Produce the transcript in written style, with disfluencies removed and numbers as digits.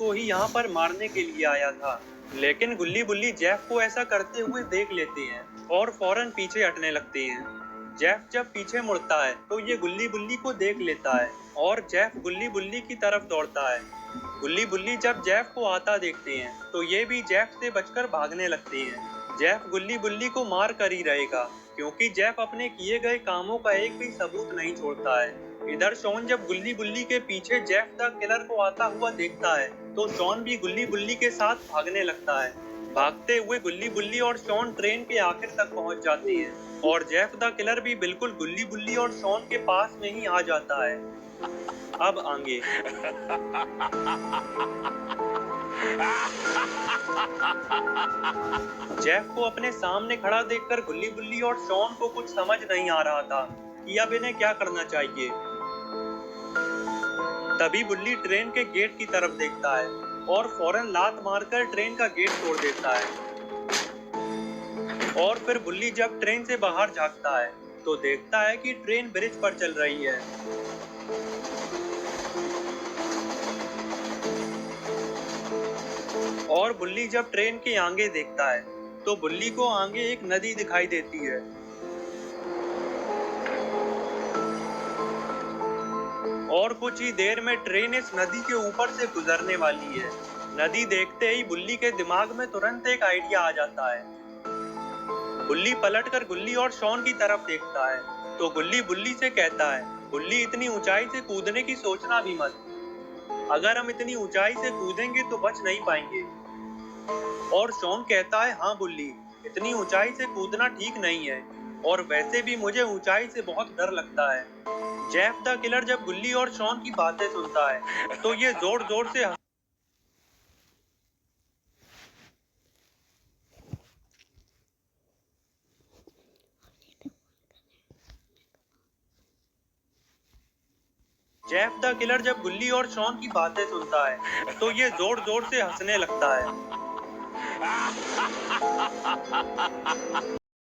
को ही यहाँ पर मारने के लिए आया था। लेकिन गुल्ली बुल्ली जेफ को ऐसा करते हुए देख लेते हैं और फौरन पीछे हटने लगते हैं। जेफ जब पीछे मुड़ता है तो ये गुल्ली बुल्ली को देख लेता है और जेफ गुल्ली बुल्ली की तरफ दौड़ता है। गुल्ली बुल्ली जब जेफ को आता देखते हैं तो ये भी जेफ से बचकर भागने लगते हैं। जेफ गुल्ली बुल्ली को मार कर ही रहेगा क्योंकि जेफ अपने किए गए कामों का एक भी सबूत नहीं छोड़ता है। इधर शॉन जब गुल्ली बुल्ली के पीछे जेफ द किलर को आता हुआ देखता है तो शॉन भी गुल्ली बुल्ली के साथ भागने लगता है। भागते हुए गुल्ली बुल्ली और शॉन ट्रेन के आखिर तक पहुंच जाते हैं और जेफ द किलर भी बिल्कुल गुल्ली बुल्ली और शॉन के पास में ही आ जाता है। अब आगे जेफ को अपने सामने खड़ा देखकर गुल्ली बुल्ली और शॉन को कुछ समझ नहीं आ रहा था कि अब इन्हें क्या करना चाहिए। तभी बुल्ली ट्रेन के गेट की तरफ देखता है और फौरन लात मारकर ट्रेन का गेट तोड़ देता है। और फिर बुल्ली जब ट्रेन से बाहर झांकता है तो देखता है कि ट्रेन ब्रिज पर चल रही है। और बुल्ली जब ट्रेन के आगे देखता है तो बुल्ली को आगे एक नदी दिखाई देती है। और कुछ ही देर में ट्रेन इस नदी के ऊपर से गुजरने वाली है। नदी देखते ही बुल्ली के दिमाग में तुरंत एक आइडिया आ जाता है। बुल्ली पलटकर गुल्ली और शॉन की तरफ देखता है तो गुल्ली बुल्ली से कहता है, बुल्ली इतनी ऊंचाई से कूदने की सोचना भी मत। अगर हम इतनी ऊंचाई से कूदेंगे तो बच नहीं पाएंगे। और शॉन कहता है, हाँ बुल्ली, इतनी ऊंचाई से कूदना ठीक नहीं है और वैसे भी मुझे ऊंचाई से बहुत डर लगता है। जेफ द किलर जब गुल्ली और शॉन की बातें सुनता है तो ये जोर जोर से जेफ द किलर जब गुल्ली और शॉन की बातें सुनता है तो ये जोर जोर से हंसने लगता है।